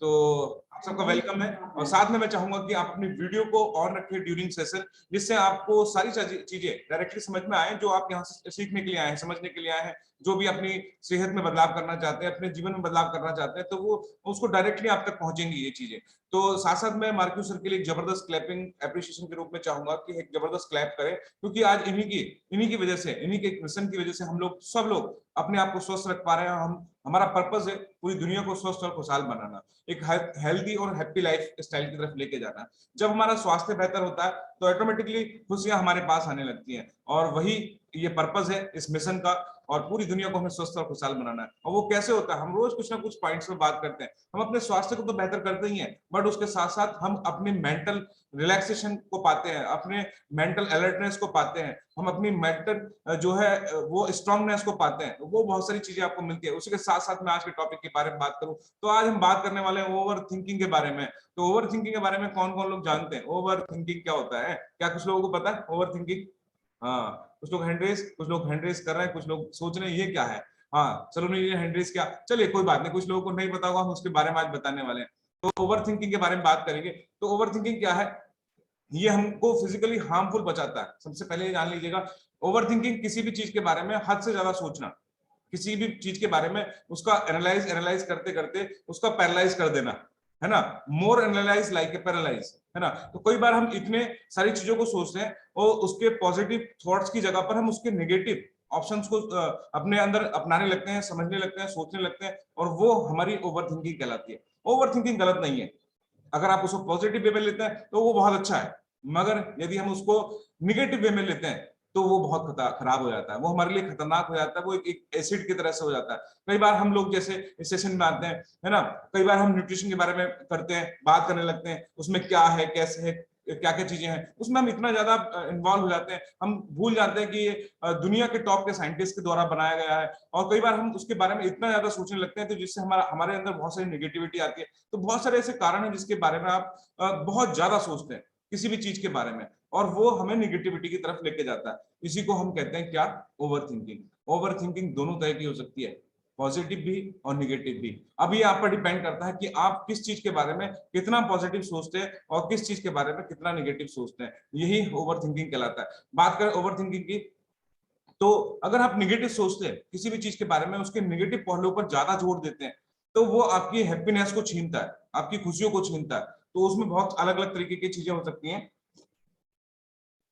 तो आप सबका वेलकम है और साथ में मैं चाहूंगा कि आप अपनी वीडियो को ऑन रखें ड्यूरिंग सेशन, जिससे आपको सारी चीजें डायरेक्टली समझ में आए जो आप यहाँ से सीखने के लिए आए हैं, समझने के लिए आए हैं। जो भी अपनी सेहत में बदलाव करना चाहते हैं, अपने जीवन में बदलाव करना चाहते हैं, तो वो उसको डायरेक्टली आप तक पहुंचेंगी ये चीजें। तो साथ साथ मैं मार्क्यूस सर के लिए एक जबरदस्त क्लैपिंग एप्रिसिएशन के रूप में चाहूंगा कि एक जबरदस्त क्लैप करें, क्योंकि आज इन्हीं की वजह से, इन्हीं के मिशन की वजह से हम लोग सब लोग अपने आप को स्वस्थ रख पा रहे हैं। हम हमारा पर्पस है पूरी दुनिया को स्वस्थ और खुशहाल बनाना, एक हेल्दी और हैप्पी लाइफ स्टाइल की तरफ लेके जाना। जब हमारा स्वास्थ्य बेहतर होता है तो ऑटोमेटिकली खुशियां हमारे पास आने लगती हैं, और वही ये पर्पस है इस मिशन का। और पूरी दुनिया को हमें स्वस्थ और खुशहाल बनाना है। और वो कैसे होता है, हम रोज कुछ ना कुछ पॉइंट्स पे बात करते हैं। हम अपने स्वास्थ्य को तो बेहतर करते ही हैं, बट उसके साथ साथ हम अपने मेंटल रिलैक्सेशन को पाते हैं, अपने मेंटल अलर्टनेस को पाते हैं, हम अपनी मेंटल जो है वो स्ट्रांगनेस को पाते हैं। वो बहुत सारी चीजें आपको मिलती है। उसी के साथ साथ मैं आज के टॉपिक के बारे में बात करूं तो आज हम बात करने वाले हैं ओवर थिंकिंग के बारे में। तो ओवर थिंकिंग के बारे में कौन कौन लोग जानते हैं? ओवर थिंकिंग क्या होता है? क्या कुछ लोगों को पता है ओवर थिंकिंग? हाँ, कुछ लोग हैंड रेस कर रहे हैं, कुछ लोग सोच रहे हैं ये क्या है। हाँ चलो, नहीं ये हैंड रेस क्या, चलिए कोई बात नहीं, कुछ लोगों को नहीं पता होगा, हम उसके बारे में आज बताने वाले हैं। तो ओवर थिंकिंग के बारे में बात करेंगे। तो ओवर थिंकिंग क्या है? ये हमको फिजिकली हार्मफुल बचाता है। सबसे पहले जान लीजिएगा, ओवर थिंकिंग किसी भी चीज के बारे में हद से ज्यादा सोचना, किसी भी चीज के बारे में उसका एनालाइज एनालाइज करते करते उसका पैरालाइज कर देना, है ना। मोर एनालाइज लाइक ए पैरालाइज, है ना। तो कई बार हम इतने सारी चीजों को सोचते हैं और उसके पॉजिटिव थॉट्स की जगह पर हम उसके नेगेटिव ऑप्शंस को अपने अंदर अपनाने लगते हैं, समझने लगते हैं, सोचने लगते हैं, और वो हमारी ओवर थिंकिंग कहलाती है। ओवर थिंकिंग गलत नहीं है, अगर आप उसको पॉजिटिव वे में लेते हैं तो वो बहुत अच्छा है, मगर यदि हम उसको निगेटिव वे में लेते हैं तो वो बहुत खराब हो जाता है, वो हमारे लिए खतरनाक हो जाता है, वो एक एसिड की तरह से हो जाता है। कई बार हम लोग जैसे इस सेशन में आते हैं, है ना, कई बार हम न्यूट्रिशन के बारे में करते हैं, बात करने लगते हैं, उसमें क्या है, कैसे है, क्या क्या चीजें हैं, उसमें हम इतना ज्यादा इन्वॉल्व हो जाते हैं, हम भूल जाते हैं कि ये दुनिया के टॉप के साइंटिस्ट के द्वारा बनाया गया है। और कई बार हम उसके बारे में इतना ज्यादा सोचने लगते हैं तो जिससे हमारे अंदर बहुत सारी नेगेटिविटी आती है। तो बहुत सारे ऐसे कारण हैं जिसके बारे में आप बहुत ज्यादा सोचते हैं किसी भी चीज के बारे में, और वो हमें निगेटिविटी की तरफ लेके जाता है। इसी को हम कहते हैं क्या? Over thinking. ओवर थिंकिंग दोनों तरह की हो सकती है, पॉजिटिव भी और निगेटिव भी। अब ये आप पर डिपेंड करता है कि आप किस चीज के बारे में कितना पॉजिटिव सोचते हैं और किस चीज के बारे में कितना निगेटिव सोचते हैं। यही ओवर थिंकिंग कहलाता है। बात करें ओवर थिंकिंग की, तो अगर आप निगेटिव सोचते हैं किसी भी चीज के बारे में, उसके निगेटिव पहलुओं पर ज्यादा जोर देते हैं, तो वो आपकी हैप्पीनेस को छीनता है, आपकी खुशियों को छीनता है। तो उसमें बहुत अलग अलग तरीके की चीजें हो सकती हैं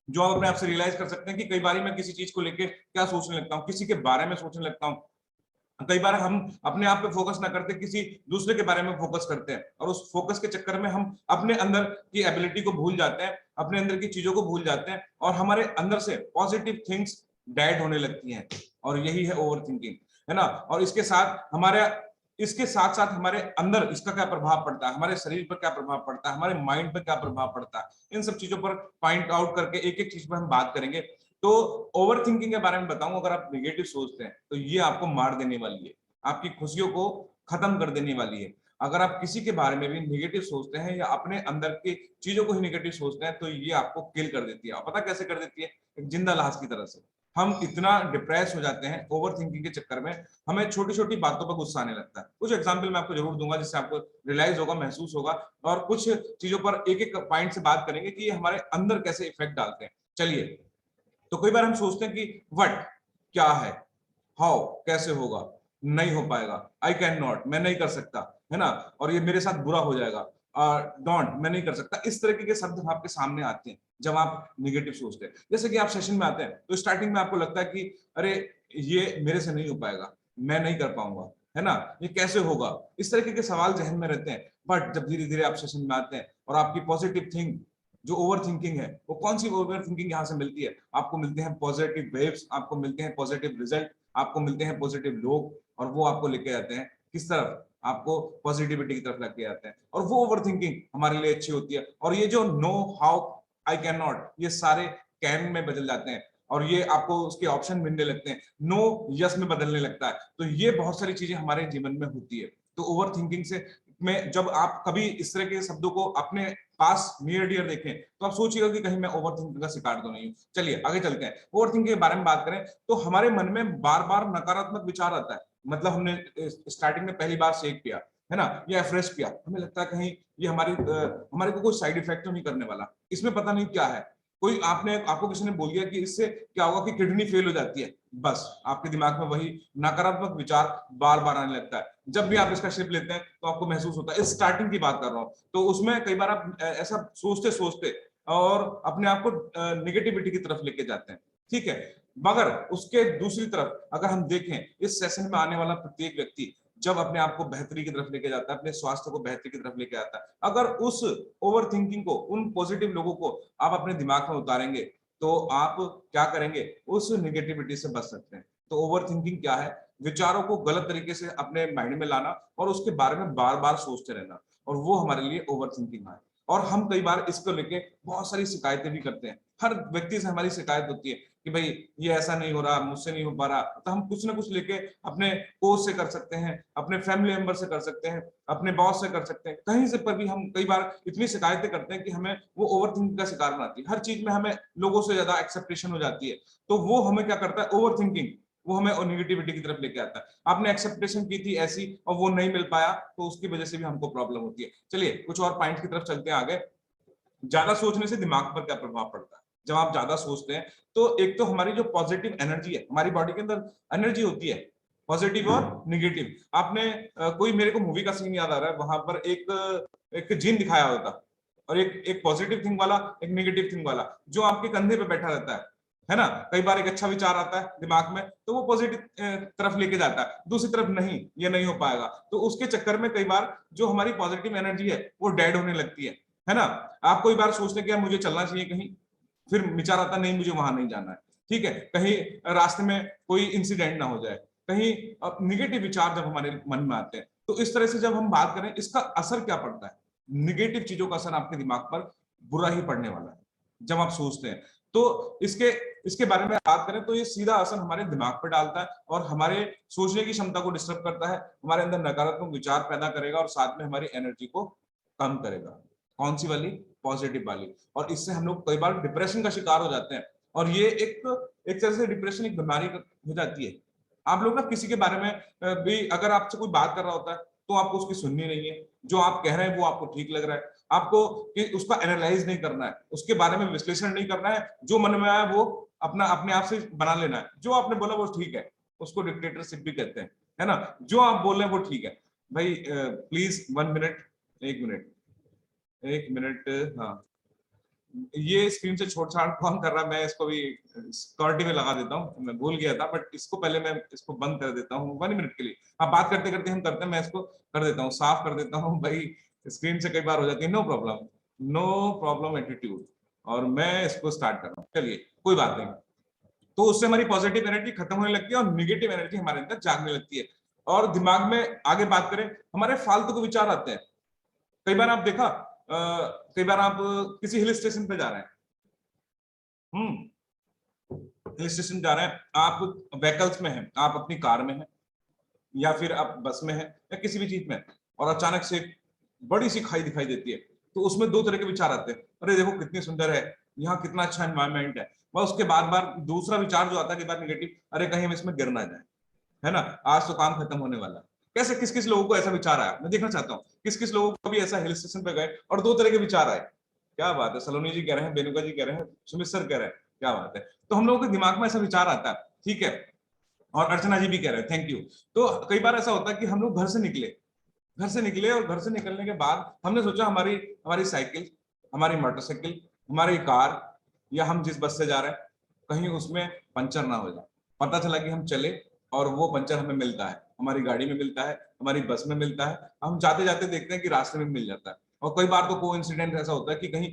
जो आप अपने आप से रियलाइज कर सकते हैं कि कई बार मैं किसी चीज को लेके क्या सोचने लगता हूँ, किसी के बारे में सोचने लगता हूँ। कई बार हम अपने आप पे फोकस ना करते किसी दूसरे के बारे में फोकस करते हैं, और उस फोकस के चक्कर में हम अपने अंदर की एबिलिटी को भूल जाते हैं, अपने अंदर की चीजों को भूल जाते हैं, और हमारे अंदर से पॉजिटिव थिंग्स डेड होने लगती हैं। और यही है ओवर थिंकिंग, है ना। और इसके साथ साथ हमारे अंदर इसका क्या प्रभाव पड़ता है, हमारे शरीर पर क्या प्रभाव पड़ता है, हमारे माइंड पर क्या प्रभाव पड़ता है, इन सब चीजों पर पॉइंट आउट करके एक एक चीज पर हम बात करेंगे। तो ओवर थिंकिंग के बारे में बताऊं, अगर आप निगेटिव सोचते हैं तो ये आपको मार देने वाली है, आपकी खुशियों को खत्म कर देने वाली है। अगर आप किसी के बारे में भी निगेटिव सोचते हैं या अपने अंदर की चीजों को ही निगेटिव सोचते हैं तो ये आपको किल कर देती है। पता कैसे कर देती है? एक जिंदा लाश की तरह से। हम इतना डिप्रेस हो जाते हैं ओवर थिंकिंग के चक्कर में, हमें छोटी छोटी बातों पर गुस्सा आने लगता है। कुछ एग्जाम्पल मैं आपको जरूर दूंगा जिससे आपको रियलाइज होगा, महसूस होगा, और कुछ चीजों पर एक एक पॉइंट से बात करेंगे कि ये हमारे अंदर कैसे इफेक्ट डालते हैं। चलिए, तो कई बार हम सोचते हैं कि व्हाट, क्या है, हाउ, कैसे होगा, नहीं हो पाएगा, आई कैन नॉट, मैं नहीं कर सकता, है ना, और ये मेरे साथ बुरा हो जाएगा, डोंट, मैं नहीं कर सकता। इस तरीके के शब्द आपके सामने आते हैं जब आप निगेटिव सोचते हैं। जैसे कि आप सेशन में आते हैं तो स्टार्टिंग में आपको लगता है कि अरे ये मेरे से नहीं हो पाएगा, मैं नहीं कर पाऊंगा, है ना, ये कैसे होगा, इस तरीके के सवाल जहन में रहते हैं। बट जब धीरे धीरे आप सेशन में आते हैं और आपकी पॉजिटिव थिंक जो ओवर थिंकिंग है, वो कौन सी ओवर थिंकिंग यहाँ से मिलती है? आपको मिलते हैं पॉजिटिव वेव्स, आपको मिलते हैं पॉजिटिव रिजल्ट, आपको मिलते हैं पॉजिटिव लोग, और वो आपको लेके आते हैं किस तरफ? आपको पॉजिटिविटी की तरफ लेके आते हैं, और वो ओवर थिंकिंग हमारे लिए अच्छी होती है। और ये जो no, how, I can not, ये सारे कैन में बदल जाते हैं, और ये आपको उसके ऑप्शन मिलने लगते हैं, नो यस में बदलने लगता है। तो ये बहुत सारी चीजें हमारे जीवन में होती है। तो ओवर थिंकिंग से में जब आप कभी इस तरह के शब्दों को अपने पास नियर डियर देखें तो आप सोचिएगा कि कहीं मैं ओवर थिंकिंग का शिकार तो नहीं हूं। चलिए आगे चलते हैं। ओवर थिंकिंग के बारे में बात करें तो हमारे मन में बार बार नकारात्मक विचार आता है। मतलब हमने स्टार्टिंग में पहली बार शेक किया, है ना, या फ्रेश पिया, हमें लगता है कहीं ये हमारे को कोई साइड इफेक्ट तो नहीं करने वाला, इसमें पता नहीं क्या है। कोई आपको किसी ने बोल दिया कि इससे क्या होगा कि किडनी फेल हो जाती है, बस आपके दिमाग में वही नकारात्मक विचार बार बार आने लगता है। जब भी आप इसका शिप लेते हैं तो आपको महसूस होता है, इस स्टार्टिंग की बात कर रहा हूँ, तो उसमें कई बार आप ऐसा सोचते सोचते और अपने आप को निगेटिविटी की तरफ लेके जाते हैं, ठीक है। मगर उसके दूसरी तरफ अगर हम देखें, इस सेशन में आने वाला प्रत्येक व्यक्ति जब अपने आप को बेहतरी की तरफ लेके जाता है, अपने स्वास्थ्य को बेहतरी की तरफ लेके आता है, अगर उस ओवर थिंकिंग को, उन पॉजिटिव लोगों को आप अपने दिमाग में उतारेंगे, तो आप क्या करेंगे, उस निगेटिविटी से बच सकते हैं। तो ओवर थिंकिंग क्या है? विचारों को गलत तरीके से अपने माइंड में लाना और उसके बारे में बार बार सोचते रहना, और वो हमारे लिए ओवर थिंकिंग है। और हम कई बार इसको लेके बहुत सारी शिकायतें भी करते हैं, हर व्यक्ति से हमारी शिकायत होती है कि भाई ये ऐसा नहीं हो रहा, मुझसे नहीं हो पा रहा। तो हम कुछ ना कुछ लेके अपने कोच से कर सकते हैं, अपने फैमिली मेंबर से कर सकते हैं, अपने बॉस से कर सकते हैं, कहीं से पर भी हम कई बार इतनी शिकायतें करते हैं कि हमें वो ओवर थिंकिंग का शिकार बनाती है। हर चीज में हमें लोगों से ज्यादा एक्सेप्टेशन हो जाती है, तो वो हमें क्या करता है, ओवर थिंकिंग, वो हमें और निगेटिविटी की तरफ लेके आता है। आपने एक्सेप्टेशन की थी ऐसी और वो नहीं मिल पाया, तो उसकी वजह से भी हमको प्रॉब्लम होती है। चलिए कुछ और पॉइंट की तरफ चलते हैं आगे। ज्यादा सोचने से दिमाग पर क्या प्रभाव पड़ता है? जब आप ज्यादा सोचते हैं तो एक तो हमारी जो पॉजिटिव एनर्जी है, हमारी बॉडी के अंदर एनर्जी होती है पॉजिटिव और निगेटिव। आपने कोई, मेरे को मूवी का सीन याद आ रहा है, वहां पर एक एक जिन दिखाया होता, और एक पॉजिटिव थिंग वाला, एक निगेटिव थिंग वाला, जो आपके कंधे पे बैठा रहता है ना। कई बार एक अच्छा विचार आता है दिमाग में तो वो पॉजिटिव तरफ लेके जाता है, दूसरी तरफ नहीं, ये नहीं हो पाएगा, तो उसके चक्कर में कई बार जो हमारी पॉजिटिव एनर्जी है वो डेड होने लगती है ना। आप कोई बार सोचते हैं कि यार मुझे चलना चाहिए कहीं, फिर विचार आता नहीं मुझे वहां नहीं जाना है, ठीक है, कहीं रास्ते में कोई इंसिडेंट ना हो जाए, कहीं निगेटिव विचार जब हमारे मन में आते हैं। तो इस तरह से जब हम बात करें इसका असर क्या पड़ता है, निगेटिव चीजों का असर आपके दिमाग पर बुरा ही पड़ने वाला है जब आप सोचते हैं। तो इसके इसके बारे में बात करें तो ये सीधा असर हमारे दिमाग पर डालता है और हमारे सोचने की क्षमता को डिस्टर्ब करता है, हमारे अंदर नकारात्मक विचार पैदा करेगा और साथ में हमारी एनर्जी को कम करेगा। कौन सी वाली? पॉजिटिव वाली। और इससे हम लोग कई बार डिप्रेशन का शिकार हो जाते हैं, और ये एक एक तरह से डिप्रेशन एक बीमारी हो जाती है। आप लोग ना किसी के बारे में भी अगर आपसे कोई बात कर रहा होता है तो आपको उसकी सुननी नहीं है, जो आप कह रहे हैं वो आपको ठीक लग रहा है, आपको कि उसका एनालाइज नहीं करना है, उसके बारे में विश्लेषण नहीं करना है, जो मन में आया वो अपने आप से बना लेना है। जो आपने बोला वो ठीक है, उसको डिक्टेटरशिप भी कहते हैं, है ना। जो आप बोल रहे हैं वो ठीक है भाई। प्लीज 1 मिनट, 1 मिनट, 1 मिनट, हाँ, ये स्क्रीन से छोड़-छाड़ कौन कर रहा है? मैं इसको भी सिक्योरिटी में लगा देता हूँ, मैं भूल गया था, बट इसको पहले मैं इसको बंद कर देता हूँ 1 मिनट के लिए। आप बात करते करते हम करते हैं, मैं इसको कर देता हूँ, साफ कर देता हूँ भाई। स्क्रीन से कई बार हो जाती है, no problem, no problem attitude. और मैं इसको स्टार्ट कर रहा हूँ, चलिए कोई बात नहीं। तो उससे हमारी पॉजिटिव एनर्जी खत्म होने लगती है और निगेटिव एनर्जी हमारे अंदर जागने लगती है, और दिमाग में आगे बात करें, हमारे फालतू के विचार आते हैं। कई बार आप देखा, कई बार आप किसी हिल स्टेशन पे जा रहे हैं, हिल स्टेशन जा रहे हैं, आप व्हीकल्स में हैं, आप अपनी कार में हैं या फिर आप बस में हैं या किसी भी चीज में हैं, और अचानक से एक बड़ी सी खाई दिखाई देती है, तो उसमें दो तरह के विचार आते हैं, अरे देखो कितनी सुंदर है, यहाँ कितना अच्छा एनवायरनमेंट है। वह उसके बाद बार दूसरा विचार जो आता है, कि बार निगेटिव, अरे कहीं हम इसमें गिर ना जाए, है ना, आज तो काम खत्म होने वाला है। कैसे किस किस लोगों को ऐसा विचार आया, मैं देखना चाहता हूँ किस किस लोगों को भी ऐसा हिल स्टेशन पे गए और दो तरह के विचार आए। क्या बात है, सलोनी जी कह रहे हैं, बेनुका जी कह रहे हैं, सुमित सर कह रहे हैं, क्या बात है। तो हम लोगों के दिमाग में ऐसा विचार आता है, ठीक है, और अर्चना जी भी कह रहे हैं, थैंक यू। तो कई बार ऐसा होता है कि हम लोग घर से निकले और घर से निकलने के बाद हमने सोचा हमारी हमारी साइकिल, हमारी मोटरसाइकिल, हमारी कार, या हम जिस बस से जा रहे हैं कहीं उसमें पंचर ना हो जाए। पता चला कि हम चले और वो पंचर हमें मिलता है, हमारी गाड़ी में मिलता है, हमारी बस में मिलता है, हम जाते जाते देखते हैं कि रास्ते में मिल जाता है। और कई बार तो कोइंसिडेंट ऐसा होता है कि कहीं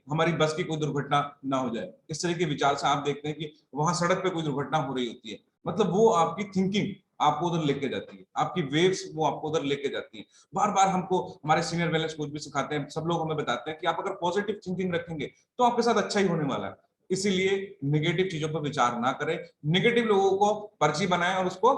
हमारी बस की कोई दुर्घटना ना हो जाए। इस तरह के विचार से आप देखते हैं कि वहां सड़क पे कोई दुर्घटना हो रही होती है, मतलब वो आपकी थिंकिंग आपको उधर लेके जाती है, आपकी वेव्स वो आपको उधर लेके जाती है। बार बार हमको हमारे सीनियर वेलनेस कोच भी सिखाते हैं, सब लोग हमें बताते हैं कि आप अगर पॉजिटिव थिंकिंग रखेंगे तो आपके साथ अच्छा ही होने वाला है। इसीलिए निगेटिव चीजों पर विचार ना करें, निगेटिव लोगों को पर्ची बनाएं और उसको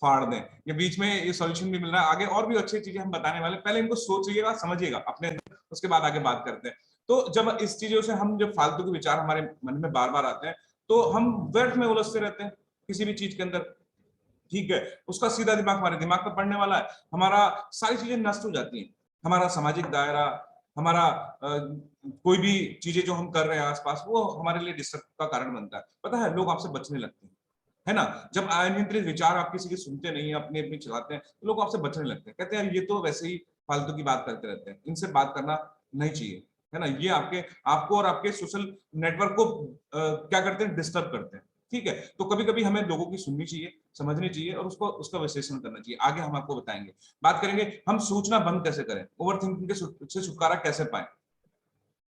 फाड़ दें। ये बीच में ये सॉल्यूशन भी मिल रहा है, आगे और भी अच्छी चीजें हम बताने वाले, पहले इनको सोचिएगा, समझिएगा अपने अंदर, उसके बाद आगे बात करते हैं। तो जब इस चीजों से हम, जब फालतू के विचार हमारे मन में बार बार आते हैं, तो हम व्यर्थ में उलझते रहते हैं किसी भी चीज के अंदर, ठीक है, उसका सीधा दिमाग हमारे दिमाग पर पड़ने वाला है, हमारा सारी चीजें नष्ट हो जाती हैं, हमारा सामाजिक दायरा, हमारा कोई भी चीजें जो हम कर रहे हैं आसपास, वो हमारे लिए डिस्टर्ब का कारण बनता है। पता है, लोग आपसे बचने लगते हैं, है ना? जब अनियंत्रित विचार आप किसी की सुनते नहीं है, अपनी अपनी चलाते हैं, तो लोग आपसे बचने लगते हैं, कहते हैं ये तो वैसे ही फालतू की बात करते रहते हैं, इनसे बात करना नहीं चाहिए, है ना? ये आपके आपको और आपके सोशल नेटवर्क को क्या करते हैं, डिस्टर्ब करते हैं। ठीक है, तो कभी कभी हमें लोगों की सुननी चाहिए, समझनी चाहिए और उसको उसका विश्लेषण करना चाहिए। आगे हम आपको बताएंगे, बात करेंगे हम सोचना बंद कैसे करें, ओवर थिंकिंग से छुटकारा कैसे पाए।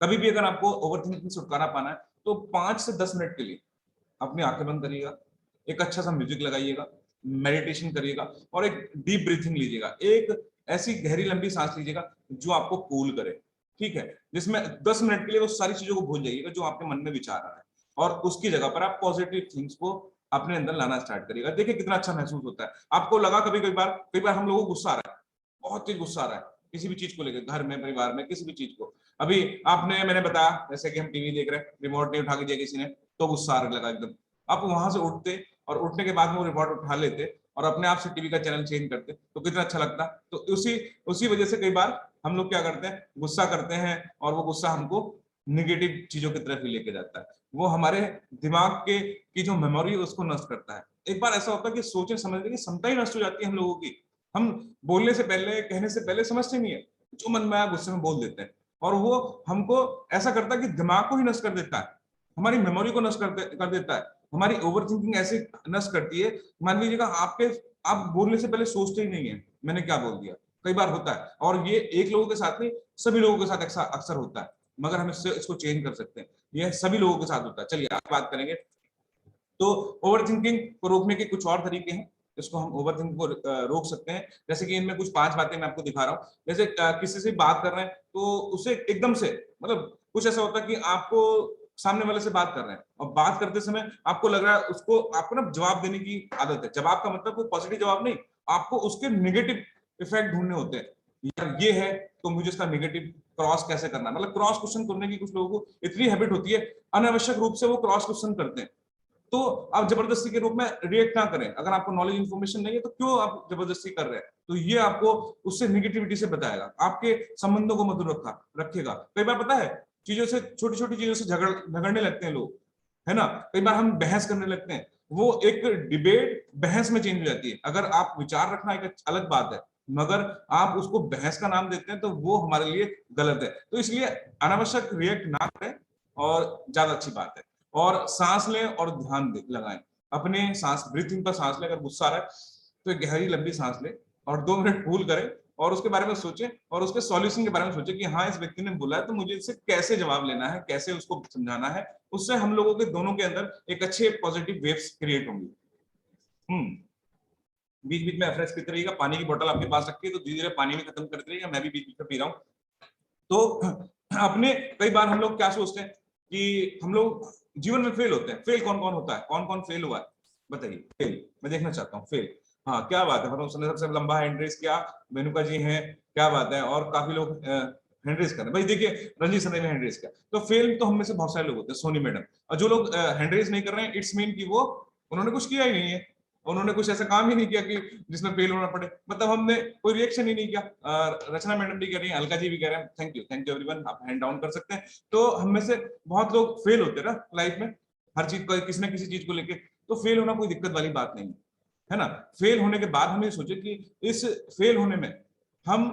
कभी भी अगर आपको ओवर थिंकिंग से छुटकारा पाना है, तो 5 से 10 मिनट के लिए अपनी आंखें बंद करिएगा, एक अच्छा सा म्यूजिक लगाइएगा, मेडिटेशन करिएगा और एक डीप ब्रीथिंग लीजिएगा, एक ऐसी गहरी लंबी सांस लीजिएगा जो आपको कूल करे। ठीक है, जिसमें 10 मिनट के लिए वो सारी चीजों को भूल जाइएगा जो आपके मन में विचार आ रहा है, और उसकी जगह पर आप पॉजिटिव थिंग्स को अपने अंदर लाना स्टार्ट करिएगा। देखिए कितना अच्छा महसूस होता है। आपको लगा कई बार हम लोगों को गुस्सा आ रहा है, बहुत तेज गुस्सा आ रहा है किसी भी चीज को लेकर, घर में, परिवार में, किसी भी चीज को। अभी मैंने बताया जैसे कि हम टीवी देख रहे हैं, रिमोट नहीं उठा के दिया किसी ने, तो गुस्सा आने लगा एकदम। आप वहां से उठते और उठने के बाद में वो रिमोट उठा लेते और अपने आप से टीवी का चैनल चेंज करते, तो कितना अच्छा लगता। तो उसी उसी वजह से कई बार हम लोग क्या करते हैं, गुस्सा करते हैं, और वो गुस्सा हमको निगेटिव चीजों की तरफ ही लेके जाता है। वो हमारे दिमाग के की जो मेमोरी है उसको नष्ट करता है। एक बार ऐसा होता है कि सोचने समझने की क्षमता ही नष्ट हो जाती है हम लोगों की। हम बोलने से पहले, कहने से पहले समझते नहीं है, जो मन में आया गुस्से में बोल देते हैं, और वो हमको ऐसा करता है कि दिमाग को ही नष्ट कर देता है, हमारी मेमोरी को नष्ट कर देता है, हमारी ओवर थिंकिंग ऐसे नष्ट करती है। मान लीजिएगा आप बोलने से पहले सोचते ही नहीं है मैंने क्या बोल दिया, कई बार होता है, और ये एक लोगों के साथ नहीं, सभी लोगों के साथ अक्सर होता है, मगर हम इसको चेंज कर सकते हैं। ये सभी लोगों के साथ होता है। चलिए आगे बात करेंगे। तो ओवर थिंकिंग को रोकने के कुछ और तरीके हैं, इसको हम ओवर थिंकिंग को रोक सकते हैं। जैसे कि इनमें कुछ 5 बातें मैं आपको दिखा रहा हूँ। जैसे किसी से बात कर रहे हैं तो उसे एकदम से, मतलब कुछ ऐसा होता है कि आपको सामने वाले से बात कर रहे हैं और बात करते समय आपको लग रहा है उसको, आपको ना जवाब देने की आदत है। जवाब का मतलब वो पॉजिटिव जवाब नहीं, आपको उसके नेगेटिव इफेक्ट ढूंढने होते हैं। यार ये है तो मुझे इसका नेगेटिव क्रॉस कैसे करना है, मतलब क्रॉस क्वेश्चन करने की कुछ लोगों को इतनी हैबिट होती है, अनावश्यक रूप से वो क्रॉस क्वेश्चन करते हैं। तो आप जबरदस्ती के रूप में रिएक्ट ना करें। अगर आपको नॉलेज इन्फॉर्मेशन नहीं है तो क्यों आप जबरदस्ती कर रहे हैं, तो ये आपको उससे निगेटिविटी से बताएगा, आपके संबंधों को मधुर रखेगा। कई बार पता है, चीजों से, छोटी छोटी चीजों से झगड़ने लगते हैं लोग, है ना? कई बार हम बहस करने लगते हैं, वो एक डिबेट बहस में चेंज हो जाती है। अगर आप विचार रखना एक अलग बात है, मगर आप उसको बहस का नाम देते हैं तो वो हमारे लिए गलत है। तो इसलिए अनावश्यक रिएक्ट ना करें, और ज्यादा अच्छी बात है। और सांस लें और ध्यान लगाएं, अपने सांस, ब्रीथिंग पर सांस लें। अगर गुस्सा आ रहा है तो एक गहरी लंबी सांस लें और 2 मिनट कूल करें, और उसके बारे में सोचें और उसके सॉल्यूशन के बारे में सोचें कि हाँ, इस व्यक्ति ने बोला है तो मुझे इससे कैसे जवाब लेना है, कैसे उसको समझाना है। उससे हम लोगों के दोनों के अंदर एक अच्छे पॉजिटिव वेव्स क्रिएट होंगी। बीच बीच में एफरेस पीते रहिएगा, पानी की बोतल आपके पास रखिए तो धीरे धीरे पानी में खत्म करते रहिएगा। मैं भी बीच बीच में पी रहा हूँ। तो अपने, कई बार हम लोग क्या सोचते हैं कि हम लोग जीवन में फेल होते हैं। फेल कौन कौन होता है, कौन कौन फेल हुआ है, बताइए। फेल मैं देखना चाहता हूँ। फेल, हाँ क्या बात है, मतलब सबसे लंबा हैंड रेस किया, मेनुका जी हैं, क्या बात है। और काफी लोग हैंड रेस कर रहे हैं भाई, देखिए रंजीत सर ने हैंड रेस किया। तो फेल तो हम में से बहुत सारे लोग होते हैं, सोनी मैडम। और जो लोग हैंड रेस नहीं कर रहे हैं, इट्स मीन कि वो, उन्होंने कुछ किया ही नहीं है, उन्होंने कुछ ऐसा काम ही नहीं किया कि जिसमें फेल होना पड़े, मतलब हमने कोई रिएक्शन ही नहीं किया। रचना मैडम भी कह रही हैं, अलका जी भी कह रहे हैं, थैंक यू एवरीवन, आप हैंड डाउन कर सकते हैं। तो हम में से बहुत लोग फेल होते हैं ना लाइफ में, हर चीज को, किसी ना किसी चीज को लेके। तो फेल होना कोई दिक्कत वाली बात नहीं है ना। फेल होने के बाद हम ये सोचे कि इस फेल होने में हम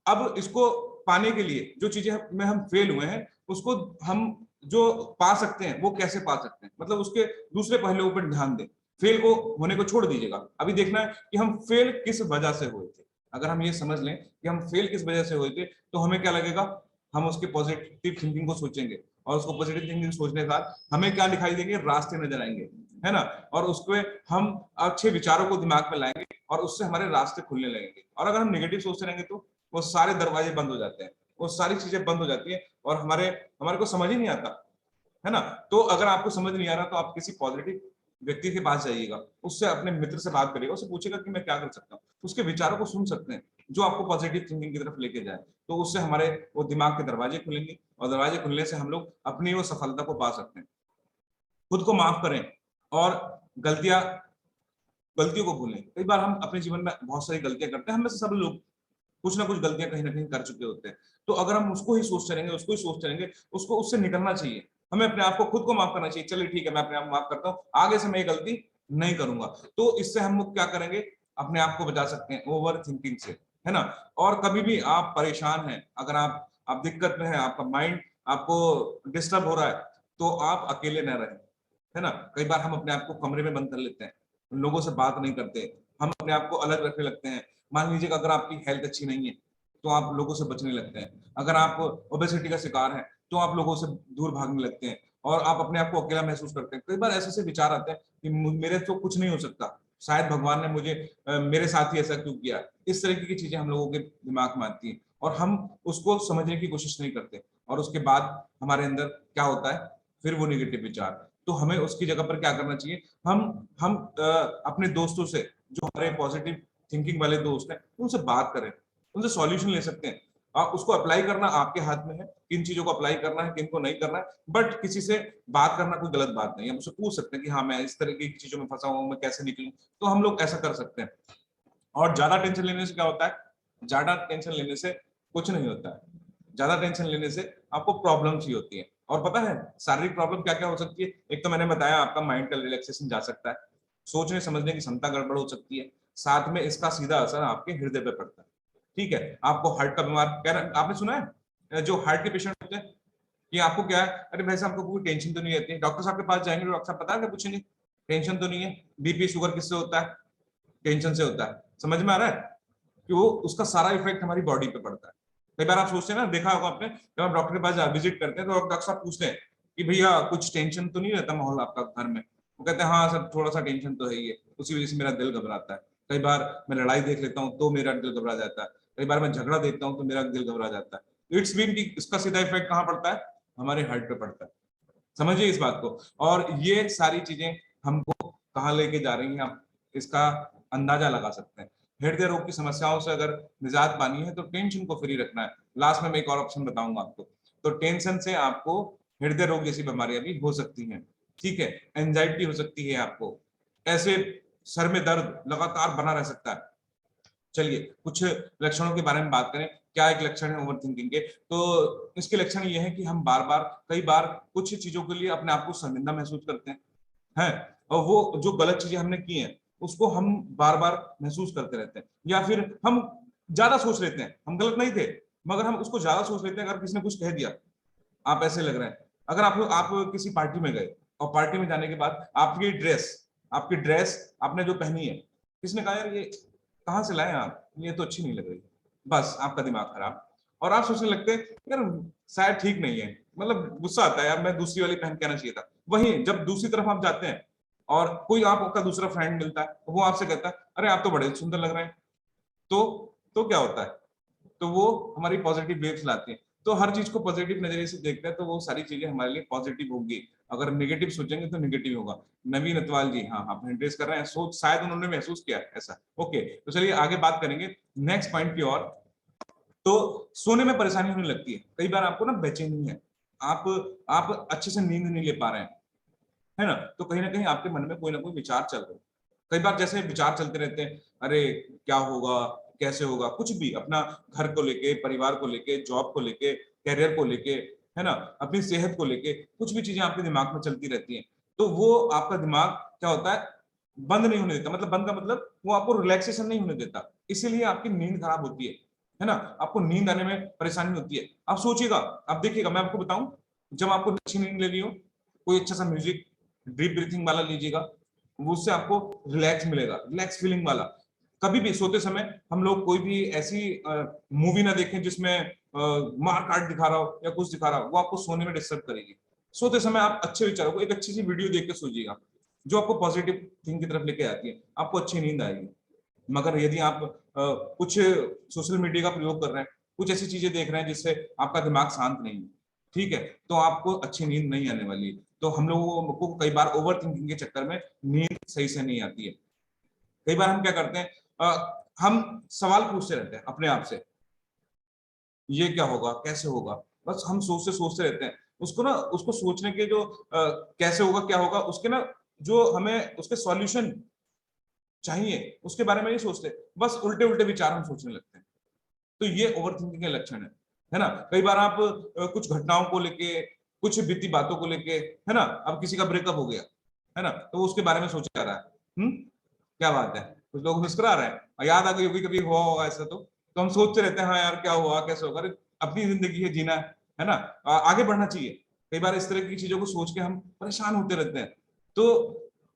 अब इसको पाने के लिए, जो चीजें में हम फेल हुए हैं उसको हम जो पा सकते हैं वो कैसे पा सकते हैं, मतलब उसके दूसरे पहलुओं पर ध्यान दें। फेल को होने को छोड़ दीजिएगा, अभी देखना है कि हम फेल किस वजह से हुए थे। अगर हम ये समझ लें कि हम फेल किस वजह से हुए थे, तो हमें क्या लगेगा, हम उसके पॉजिटिव थिंकिंग को सोचेंगे, और उसको पॉजिटिव थिंकिंग सोचने के बाद हमें क्या दिखाई देंगे, रास्ते नजर आएंगे, है ना। और उसके हम अच्छे विचारों को दिमाग में लाएंगे और उससे हमारे रास्ते खुलने लगेंगे। और अगर हम नेगेटिव सोचते रहेंगे तो वो सारे दरवाजे बंद हो जाते हैं, वो सारी चीजें बंद हो जाती है, और हमारे हमारे को समझ ही नहीं आता, है ना। तो अगर आपको समझ नहीं आ रहा तो आप किसी पॉजिटिव व्यक्ति के पास जाइएगा, उससे, अपने मित्र से बात करिएगा, उससे पूछेगा कि मैं क्या कर सकता हूँ, उसके विचारों को सुन सकते हैं जो आपको पॉजिटिव थिंकिंग की तरफ लेके जाए। तो उससे हमारे वो दिमाग के दरवाजे खुलेंगे, और दरवाजे खुलने से हम लोग अपनी वो सफलता को पा सकते हैं। खुद को माफ करें, और गलतियां गलतियों को भूलें। कई बार हम अपने जीवन में बहुत सारी गलतियां करते हैं, हम में से सब लोग कुछ ना कुछ गलतियां कहीं ना कहीं कर चुके होते हैं। तो अगर हम उसको ही सोचते रहेंगे, उसको ही सोचते रहेंगे, उसको उससे निकलना चाहिए। हमें अपने आप को खुद को माफ करना चाहिए, चलिए ठीक है मैं अपने आप को माफ करता हूँ, आगे से मैं ये गलती नहीं करूंगा। तो इससे हम लोग क्या करेंगे, अपने आप को बचा सकते हैं ओवर थिंकिंग से, है ना। और कभी भी आप परेशान हैं, अगर आप दिक्कत में हैं, आपका माइंड आपको डिस्टर्ब हो रहा है, तो आप अकेले न रहें, है ना। कई बार हम अपने आप को कमरे में बंद कर लेते हैं, लोगों से बात नहीं करते, हम अपने आप को अलग रखने लगते हैं। मान लीजिए अगर आपकी हेल्थ अच्छी नहीं है तो आप लोगों से बचने लगते हैं, अगर आप ओबेसिटी का शिकार हैं तो आप लोगों से दूर भागने लगते हैं, और आप अपने आप को अकेला महसूस करते हैं। कई बार ऐसे ऐसे विचार आते हैं कि मेरे तो कुछ नहीं हो सकता, शायद भगवान ने मुझे मेरे साथ ही ऐसा क्यों किया। इस तरीके की चीजें हम लोगों के दिमाग में आती हैं और हम उसको समझने की कोशिश नहीं करते, और उसके बाद हमारे अंदर क्या होता है, फिर वो निगेटिव विचार। तो हमें उसकी जगह पर क्या करना चाहिए, हम अपने दोस्तों से, जो हमारे पॉजिटिव थिंकिंग वाले दोस्त हैं, उनसे बात करें, उनसे सॉल्यूशन ले सकते हैं। आप उसको अप्लाई करना आपके हाथ में है, किन चीजों को अप्लाई करना है, किन को नहीं करना है। बट किसी से बात करना कोई गलत बात नहीं है, हम उससे पूछ सकते हैं कि हाँ मैं इस तरह की चीजों में फंसा हुआ हूँ, मैं कैसे निकलूं। तो हम लोग ऐसा कर सकते हैं। और ज्यादा टेंशन लेने से क्या होता है, ज्यादा टेंशन लेने से कुछ नहीं होता है। ज्यादा टेंशन लेने से आपको प्रॉब्लम्स ही होती है। और पता है शारीरिक प्रॉब्लम क्या क्या हो सकती है, एक तो मैंने बताया आपका माइंड का रिलैक्सेशन जा सकता है, सोचने समझने की क्षमता गड़बड़ हो सकती है, साथ में इसका सीधा असर आपके हृदय पे पड़ता है। ठीक है, आपको हार्ट का बीमार, कह रहे आपने सुना है जो हार्ट के पेशेंट होते हैं कि आपको क्या है, अरे भाई साहब आपको कोई टेंशन तो नहीं रहती है, डॉक्टर साहब के पास जाएंगे, डॉक्टर साहब पता है क्या पूछेंगे, टेंशन तो नहीं है। बीपी शुगर किससे होता है, टेंशन से होता है। समझ में आ रहा है कि वो उसका सारा इफेक्ट हमारी बॉडी पे पड़ता है। कई बार आप सोचते हैं ना, देखा होगा आपने, जब आप डॉक्टर के पास विजिट करते हैं तो डॉक्टर साहब पूछते हैं कि भैया कुछ टेंशन तो नहीं रहता माहौल आपका घर में। वो कहते हैं हाँ सर थोड़ा सा टेंशन तो है ही है, उसी वजह से मेरा दिल घबराता है। कई बार मैं लड़ाई देख लेता हूँ तो मेरा दिल घबरा जाता है, कई बार मैं झगड़ा देखता हूँ तो मेरा दिल घबरा जाता है। इट्स मीन कि इसका सीधा इफेक्ट कहाँ पड़ता है, हमारे हार्ट पे पड़ता है। समझिए इस बात को। और ये सारी चीजें हमको कहाँ लेके जा रही हैं, आप इसका अंदाजा लगा सकते हैं। हृदय रोग की समस्याओं से अगर निजात पानी है तो टेंशन को फ्री रखना है। लास्ट में मैं एक और ऑप्शन बताऊंगा आपको। तो टेंशन से आपको हृदय रोग जैसी बीमारियां भी हो सकती हैं। ठीक है, एंजाइटी हो सकती है आपको, ऐसे सर में दर्द लगातार बना रह सकता है। चलिए कुछ लक्षणों के बारे में बात करें। क्या एक लक्षण है ओवर थिंकिंग के, तो इसके लक्षण ये है कि हम बार बार, कई बार कुछ चीजों के लिए अपने आप को शर्मिंदा महसूस करते हैं, और वो जो गलत चीजें हमने की हैं उसको हम बार बार महसूस करते रहते हैं। या फिर हम ज्यादा सोच लेते हैं, हम गलत नहीं थे मगर हम उसको ज्यादा सोच लेते हैं। अगर किसी ने कुछ कह दिया, आप ऐसे लग रहे हैं, अगर आप किसी पार्टी में गए और पार्टी में जाने के बाद आपकी ड्रेस आपने जो पहनी है, किसने कहा यार ये कहाँ से लाए आप, ये तो अच्छी नहीं लग रही, बस आपका दिमाग खराब। और आप सोचने लगते हैं यार शायद ठीक नहीं है, मतलब गुस्सा आता है यार मैं दूसरी वाली पहन के आना चाहिए था। वहीं जब दूसरी तरफ आप जाते हैं और कोई आपका दूसरा फ्रेंड मिलता है, तो वो आपसे कहता है अरे आप तो बड़े सुंदर लग रहे हैं, तो तो क्या होता है, तो वो हमारी पॉजिटिव वेव्स लाती हैं। तो हर चीज को पॉजिटिव नजरिए से देखते हैं तो वो सारी चीजें हमारे लिए पॉजिटिव होंगी। अगर नेगेटिव सोचेंगे तो नेगेटिव होगा। नवीन अतवाल जी, हाँ आप एड्रेस कर रहे हैं, सोच शायद उन्होंने महसूस किया है ऐसा। ओके, तो चलिए आगे बात करेंगे नेक्स्ट पॉइंट की ओर। तो सोने में परेशानी होने लगती है, कई बार आपको ना बेचैनी है, आप अच्छे से नींद नहीं ले पा रहे हैं, है ना कहीं आपके मन में कोई ना कोई विचार चल रहे हैं। कई बार जैसे विचार चलते रहते हैं, अरे क्या होगा, कैसे होगा, कुछ भी अपना घर को लेके, परिवार को लेके, जॉब को लेके, करियर को लेके, है ना, अपनी सेहत को लेके कुछ भी चीजें आपके दिमाग में चलती रहती हैं। तो वो आपका दिमाग क्या होता है, बंद नहीं होने देता, मतलब बंद का मतलब वो आपको रिलैक्सेशन नहीं होने देता, इसीलिए आपकी नींद खराब होती है ना, आपको नींद आने में परेशानी होती है। आप सोचिएगा, आप देखिएगा, मैं आपको बताऊं, जब आपको अच्छी नींद लेनी हो, कोई अच्छा सा म्यूजिक डीप ब्रीथिंग वाला लीजिएगा, वो उससे आपको रिलैक्स मिलेगा, रिलैक्स फीलिंग वाला। कभी भी सोते समय हम लोग कोई भी ऐसी मूवी ना देखें जिसमें मार काट दिखा रहा हो या कुछ दिखा रहा हो, वो आपको सोने में डिस्टर्ब करेगी। सोते समय आप अच्छे विचारों को, एक अच्छी सी वीडियो देख के सोचिएगा जो आपको पॉजिटिव थिंक की तरफ लेके आती है, आपको अच्छी नींद आएगी। मगर यदि आप कुछ सोशल मीडिया का प्रयोग कर रहे हैं, कुछ ऐसी चीजें देख रहे हैं जिससे आपका दिमाग शांत नहीं है, ठीक है, तो आपको अच्छी नींद नहीं आने वाली है। तो हम लोगों को कई बार ओवर थिंकिंग के चक्कर में नींद सही से नहीं आती है। कई बार हम क्या करते हैं, हम सवाल पूछते रहते हैं अपने आप से, ये क्या होगा, कैसे होगा, बस हम सोचते सोचते रहते हैं। उसको ना, उसको सोचने के जो कैसे होगा क्या होगा उसके ना, जो हमें उसके सॉल्यूशन चाहिए उसके बारे में नहीं सोचते, बस उल्टे उल्टे विचार हम सोचने लगते हैं। तो ये ओवर थिंकिंग के लक्षण है ना। कई बार आप कुछ घटनाओं को लेके, कुछ बीती बातों को लेके, है ना, अब किसी का ब्रेकअप हो गया, है ना, तो उसके बारे में सोचा जा रहा है। क्या बात है, कुछ लोग मुस्कुरा रहे हैं और याद आ गई होगी, कभी हुआ होगा ऐसा तो हम सोचते रहते हैं हाँ यार क्या हुआ, कैसे होगा। अरे अपनी जिंदगी है, जीना है ना, आगे बढ़ना चाहिए। कई बार इस तरह की चीजों को सोच के हम परेशान होते रहते हैं। तो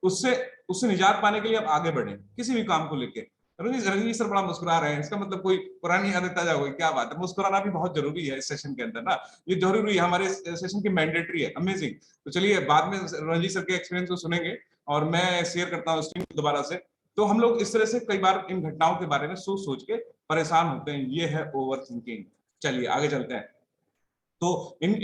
उससे उससे निजात पाने के लिए आप आगे बढ़े किसी भी काम को लेके। रजनीश सर बड़ा मुस्कुरा रहे हैं, इसका मतलब कोई पुरानी आदत ताजा हो गई, क्या बात है। मुस्कुराना भी बहुत जरूरी है इस सेशन के अंदर ना, ये जरूरी है, हमारे सेशन की मैंडेटरी है। अमेजिंग। तो चलिए बाद में रणजीत सर के एक्सपीरियंस को सुनेंगे और मैं शेयर करता हूँ स्क्रीन दोबारा से। तो हम लोग इस तरह से कई बार इन घटनाओं के बारे में सोच सोच के परेशान होते हैं, ये है ओवर थिंकिंग। चलिए आगे चलते हैं। तो इन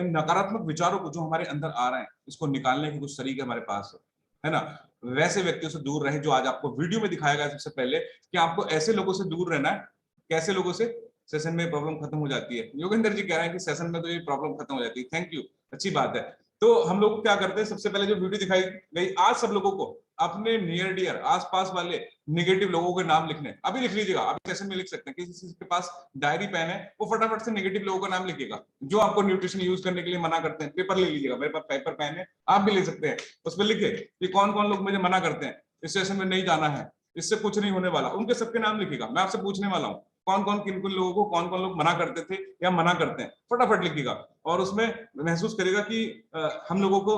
नकारात्मक विचारों को जो हमारे अंदर आ रहे हैं, इसको निकालने के कुछ तरीके हमारे पास है ना। वैसे व्यक्तियों से दूर रहें जो आज आपको वीडियो में दिखाया गया सबसे पहले, कि आपको ऐसे लोगों से दूर रहना है। कैसे लोगों से? सेशन में प्रॉब्लम खत्म हो जाती है, योगेंद्र जी कह रहे हैं कि सेशन में तो ये प्रॉब्लम खत्म हो जाती है। थैंक यू, अच्छी बात है। तो हम लोग क्या करते हैं, सबसे पहले जो वीडियो दिखाई गई, आज सब लोगों को अपने नियर डियर आसपास वाले नेगेटिव लोगों के नाम लिखने, अभी लिख लीजिएगा, अभी सेशन में लिख सकते हैं। किसी के पास डायरी पेन है, वो फटाफट से नेगेटिव लोगों का नाम लिखिएगा जो आपको न्यूट्रिशन यूज करने के लिए मना करते हैं। पेपर ले लीजिएगा, मेरे पास पेपर पेन है, आप भी ले सकते हैं। उस पर लिखे कि कौन कौन लोग मुझे मना करते हैं, इस सेशन में नहीं जाना है, इससे कुछ नहीं होने वाला, उनके सबके नाम लिखिएगा। मैं आपसे पूछने वाला हूँ कौन कौन किन किन लोगों को कौन कौन लोग मना करते थे या मना करते हैं, फटाफट लिखिएगा। और उसमें महसूस करेगा कि हम लोगों को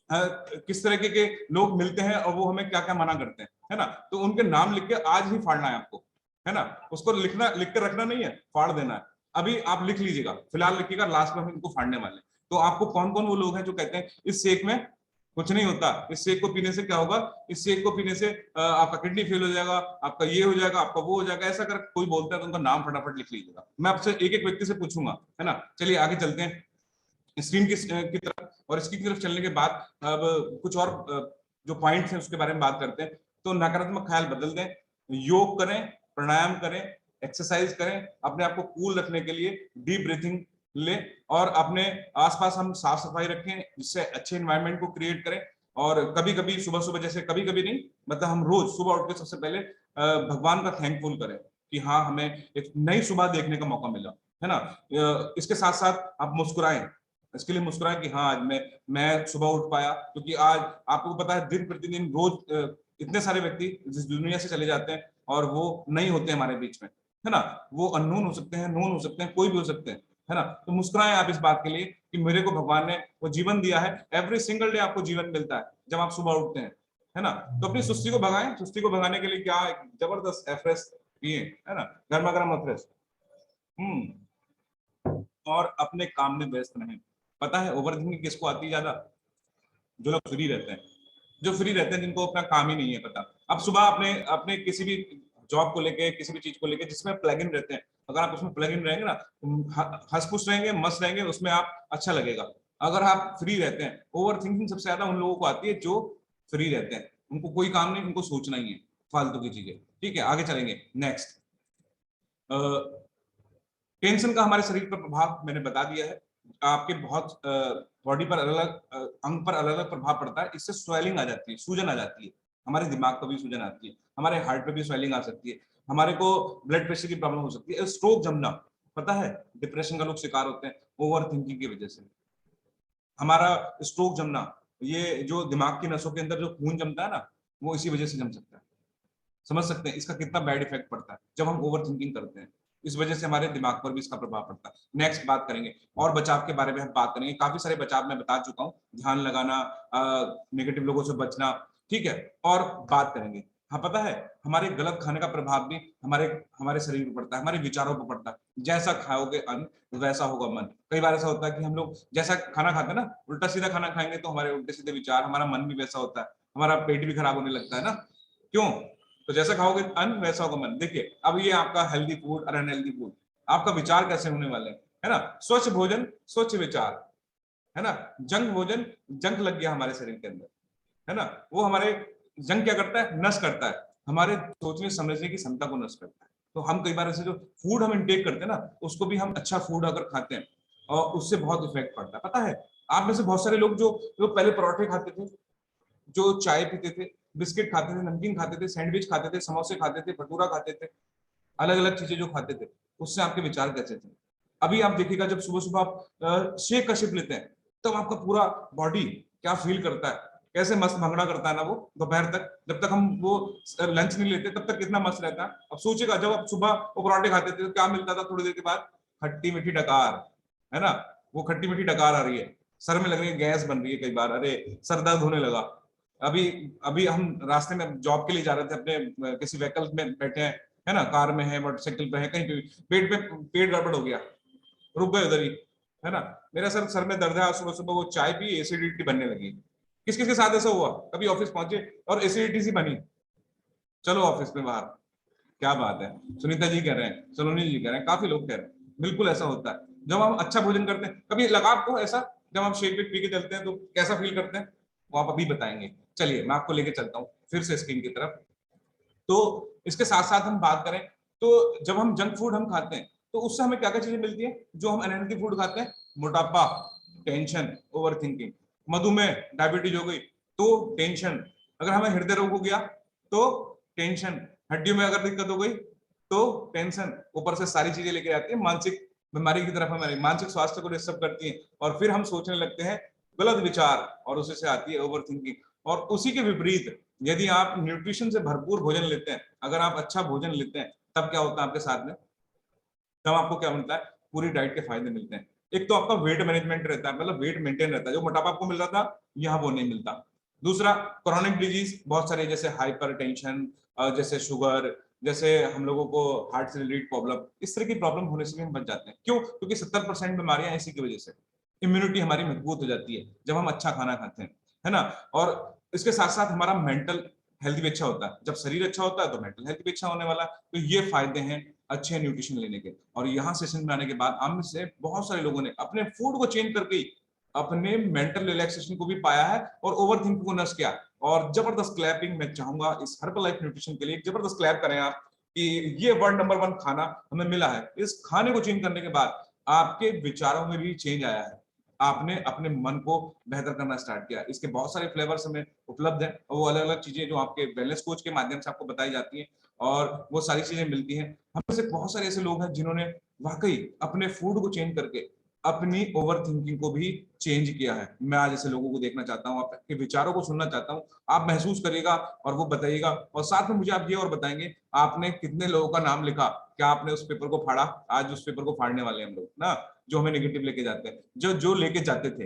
किस तरीके के लोग मिलते हैं और वो हमें क्या क्या मना करते हैं, है ना। तो उनके नाम लिख के आज ही फाड़ना है आपको, है ना। उसको लिखना, लिख कर रखना नहीं है, फाड़ देना है। अभी आप लिख लीजिएगा, फिलहाल लिखिएगा, लास्ट में हम इनको फाड़ने वाले। तो आपको कौन कौन वो लोग हैं जो कहते हैं इस शेक में कुछ नहीं होता, इस शेक को पीने से क्या होगा, इस शेक को पीने से आपका किडनी फेल हो जाएगा, आपका ये हो जाएगा, आपका वो हो जाएगा, ऐसा कर कोई बोलता है तो उनका नाम फटाफट लिख लीजिएगा। मैं आपसे एक एक व्यक्ति से पूछूंगा, है ना। चलिए आगे चलते हैं स्क्रीन की तरफ, और इसकी तरफ चलने के बाद अब कुछ और जो पॉइंट्स हैं उसके बारे में बात करते हैं। तो नकारात्मक ख्याल बदल दें, योग करें, प्राणायाम करें, एक्सरसाइज करें, अपने आप को कूल रखने के लिए डीप ब्रीथिंग ले, और अपने आसपास हम साफ सफाई रखें जिससे अच्छे एनवायरनमेंट को क्रिएट करें। और कभी कभी सुबह सुबह, जैसे कभी कभी नहीं, मतलब हम रोज सुबह उठ के सबसे पहले भगवान का थैंकफुल करें कि हाँ हमें एक नई सुबह देखने का मौका मिला, है ना। इसके साथ साथ आप मुस्कुराएं, इसके लिए मुस्कुराएं कि हाँ आज मैं सुबह उठ पाया, क्योंकि आज आपको पता है दिन प्रतिदिन रोज इतने सारे व्यक्ति इस दुनिया से चले जाते हैं और वो नहीं होते हमारे बीच में, है ना। वो अननोन हो सकते हैं, नोन हो सकते हैं, कोई भी हो सकते हैं, है ना। तो मुस्कुराएं आप इस बात के लिए कि मेरे को भगवान ने वो जीवन दिया है। एवरी सिंगल डे आपको जीवन मिलता है जब आप सुबह उठते हैं, है ना। तो अपनी सुस्ती को भगाएं। सुस्ती को भगाने के लिए क्या, एक जबरदस्त एफ्रेश पिए, है ना, गर्मा गर्म एफ्रेश। और अपने काम में व्यस्त रहें। पता है ओवर थिंकिंग किसको आती है ज्यादा? जो लोग फ्री रहते हैं, जो फ्री रहते हैं, जिनको अपना काम ही नहीं है पता। अब सुबह अपने अपने किसी भी जॉब को लेके, किसी भी चीज को लेके जिसमें प्लग इन रहते हैं, अगर आप उसमें प्लग इन रहेंगे ना, हंस-खुश रहेंगे, मस्त रहेंगे, उसमें आप अच्छा लगेगा। अगर आप फ्री रहते हैं, ओवर थिंकिंग सबसे ज्यादा उन लोगों को आती है जो फ्री रहते हैं, उनको कोई काम नहीं, उनको सोचना ही है फालतू की चीजें। ठीक है आगे चलेंगे। नेक्स्ट, टेंशन का हमारे शरीर पर प्रभाव मैंने बता दिया है। आपके बहुत बॉडी पर अलग अलग अंग पर अलग अलग प्रभाव पड़ता है। इससे स्वेलिंग आ जाती है, सूजन आ जाती है, हमारे दिमाग पर भी सूजन आती है, हमारे हार्ट पे भी स्वेलिंग आ सकती है, हमारे को ब्लड प्रेशर की प्रॉब्लम हो सकती है, स्ट्रोक जमना, पता है डिप्रेशन का लोग शिकार होते हैं ओवर थिंकिंग की वजह से। हमारा स्ट्रोक जमना, ये जो दिमाग की नसों के अंदर जो खून जमता है ना, वो इसी वजह से जम सकता है। समझ सकते हैं इसका कितना बैड इफेक्ट पड़ता है जब हम ओवर थिंकिंग करते हैं। इस वजह से हमारे दिमाग पर भी इसका प्रभाव पड़ता है। नेक्स्ट बात करेंगे और बचाव के बारे में हम बात करेंगे। काफी सारे बचाव मैं बता चुका हूँ, ध्यान लगाना, नेगेटिव लोगों से बचना, ठीक है। और बात करेंगे, हाँ पता है हमारे गलत खाने का प्रभाव भी हमारे हमारे शरीर पर पड़ता है, हमारे विचारों पर पड़ता है। जैसा खाओगे अन्न वैसा होगा मन। कई बार ऐसा होता है कि हम लोग जैसा खाना खाते हैं ना, उल्टा सीधा खाना खाएंगे तो हमारे उल्टे सीधे विचार, हमारा मन भी वैसा होता है, हमारा पेट भी खराब होने लगता है ना। क्यों? तो जैसा खाओगे अन्न वैसा होगा मन। देखिए अब ये आपका हेल्दी फूड और अनहेल्दी फूड, आपका विचार कैसे होने वाले हैं, है ना। स्वच्छ भोजन स्वच्छ विचार, है ना। जंक भोजन, जंक लग गया हमारे शरीर के अंदर, है ना। वो हमारे जंक क्या करता है, नष्ट करता है, हमारे सोचने समझने की क्षमता को नष्ट करता है। तो हम कई बार ऐसे जो फूड हम इनटेक करते हैं ना, उसको भी हम अच्छा फूड अगर खाते हैं और उससे बहुत इफेक्ट पड़ता है। पता है आप में से बहुत सारे लोग जो जो पहले परोठे खाते थे, जो चाय पीते थे, बिस्किट खाते थे, नमकीन खाते थे, सैंडविच खाते थे, समोसे खाते थे, भटूरा खाते थे, अलग अलग चीजें जो खाते थे, उससे आपके विचार कैसे थे। अभी आप देखिएगा जब सुबह सुबह आप शेक का सिप लेते हैं, तब आपका पूरा बॉडी क्या फील करता है, कैसे मस्त भंगड़ा करता है ना वो दोपहर तक। जब तक हम वो लंच नहीं लेते तब तक कितना मस्त रहता है। अब सोचिएगा जब आप सुबह वो पराठे खाते थे तो क्या मिलता था थोड़ी देर के बाद, खट्टी मीठी डकार, है ना। वो खट्टी मीठी डकार आ रही है, सर में लग रही है, गैस बन रही है, कई बार अरे सर दर्द होने लगा। अभी अभी हम रास्ते में जॉब के लिए जा रहे थे, अपने किसी व्हीकल में बैठे हैं, है ना, कार में है, मोटरसाइकिल पे है, कहीं पे भी पेट गड़बड़ हो गया, रुक गए उधर ही, है ना। मेरा सर में दर्द है, आज सुबह सुबह वो चाय पी, एसिडिटी बनने लगी। किस किस के साथ ऐसा हुआ, कभी ऑफिस पहुंचे और एसिडिटी सी बनी, चलो ऑफिस में बाहर, क्या बात है, सुनीता जी कह रहे हैं, सलोनी जी कह रहे हैं, काफी लोग कह रहे हैं, बिल्कुल ऐसा होता है। जब हम अच्छा भोजन करते हैं, कभी लगा आपको ऐसा, जब हम शेक वेक पी के चलते हैं तो कैसा फील करते हैं, वो आप अभी बताएंगे। चलिए मैं आपको लेके चलता हूँ फिर से स्क्रीन की तरफ। तो इसके साथ साथ हम बात करें तो जब हम जंक फूड हम खाते हैं तो उससे हमें क्या क्या चीजें मिलती है, जो हम अनहेल्दी फूड खाते हैं, मोटापा, टेंशन, ओवर थिंकिंग, मधुमेह, डायबिटीज हो गई तो टेंशन, अगर हमें हृदय रोग हो गया तो टेंशन, हड्डियों में अगर दिक्कत हो गई तो टेंशन, ऊपर से सारी चीजें लेके आती है मानसिक बीमारी की तरफ, हमारे मानसिक स्वास्थ्य को डिस्टर्ब करती है, और फिर हम सोचने लगते हैं गलत विचार, और उसी से आती है ओवर थिंकिंग। और उसी के विपरीत यदि आप न्यूट्रिशन से भरपूर भोजन लेते हैं, अगर आप अच्छा भोजन लेते हैं, तब क्या होता है आपके साथ में, तब आपको क्या मिलता है, पूरी डाइट के फायदे मिलते हैं। एक तो आपका वेट मैनेजमेंट रहता है, मतलब वेट मेंटेन रहता है, जो मोटापा आपको मिल रहा था यहाँ वो नहीं मिलता। दूसरा, क्रॉनिक डिजीज बहुत सारे, जैसे हाइपरटेंशन, जैसे शुगर, जैसे हम लोगों को हार्ट से रिलेटेड प्रॉब्लम, इस तरह की प्रॉब्लम होने से भी हम बच जाते हैं। क्यों? क्योंकि 70% बीमारियां इसी की वजह से। इम्यूनिटी हमारी मजबूत हो जाती है जब हम अच्छा खाना खाते हैं, है ना। और इसके साथ साथ हमारा मेंटल हेल्थ भी अच्छा होता है, जब शरीर अच्छा होता है तो मेंटल हेल्थ भी अच्छा होने वाला है। तो ये फायदे हैं अच्छे न्यूट्रिशन लेने के। और यहाँ सेशन में आने के बाद हम से बहुत सारे लोगों ने अपने फूड को चेंज करके अपने मेंटल रिलैक्सेशन को भी पाया है और ओवर थिंकिंग को नष्ट किया। और जबरदस्त क्लैपिंग मैं चाहूंगा इस हर्बल लाइफ न्यूट्रिशन के लिए, जबरदस्त क्लैप करें आप कि ये वर्ल्ड नंबर 1 खाना हमें मिला है। इस खाने को चेंज करने के बाद आपके विचारों में भी चेंज आया है, आपने अपने मन को बेहतर करना स्टार्ट किया। इसके बहुत सारे फ्लेवर्स हमें उपलब्ध हैं, और वो अलग अलग चीजें जो आपके वेलनेस कोच के माध्यम से आपको बताई जाती हैं, और वो सारी चीजें मिलती हैं। हम में से बहुत सारे ऐसे लोग हैं जिन्होंने वाकई अपने फूड को चेंज करके अपनी ओवर थिंकिंग को भी चेंज किया है। मैं आज ऐसे लोगों को देखना चाहता हूँ, आपके विचारों को सुनना चाहता हूँ, आप महसूस करिएगा और वो बताइएगा। और साथ में मुझे आप ये और बताएंगे, आपने कितने लोगों का नाम लिखा, क्या आपने उस पेपर को फाड़ा, आज उस पेपर को फाड़ने वाले हम लोग ना, जो हमें नेगेटिव लेके जाते हैं, जो जो लेके जाते थे,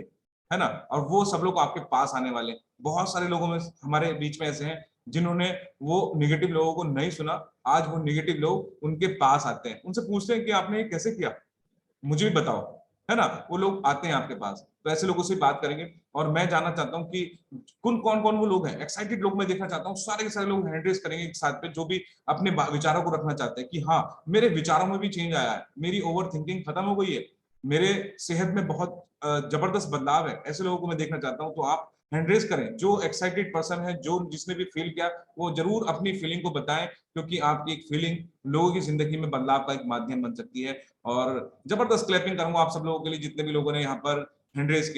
है ना। और वो सब लोग आपके पास आने वाले, बहुत सारे लोगों में हमारे बीच में ऐसे हैं जिन्होंने वो नेगेटिव लोगों को नहीं सुना, आज वो नेगेटिव लोग उनके पास आते हैं, उनसे पूछते हैं कि आपने ये कैसे किया, मुझे भी बताओ, है ना। वो लोग आते हैं आपके पास, तो ऐसे लोगों से बात करेंगे। और मैं जानना चाहता हूँ कि कौन कौन वो लोग हैं, एक्साइटेड लोग मैं देखना चाहता हूँ, सारे के सारे लोग हैंड रेज करेंगे एक साथ पे, जो भी अपने विचारों को रखना चाहते हैं कि हाँ मेरे विचारों में भी चेंज आया है, मेरी ओवर थिंकिंग खत्म हो गई है, मेरे सेहत में बहुत जबरदस्त बदलाव है। ऐसे लोगों को मैं देखना चाहता हूँ, तो आप हैंड रेज करें, जो एक्साइटेड पर्सन है, जो जिसने भी फील किया, वो जरूर अपनी फीलिंग को बताएं, क्योंकि आपकी एक फीलिंग लोगों की जिंदगी में बदलाव का एक माध्यम बन सकती है। और जबरदस्त क्लैपिंग करूंगा आप सब लोगों के लिए, जितने भी लोगों ने यहाँ पर हैंड रेज किया।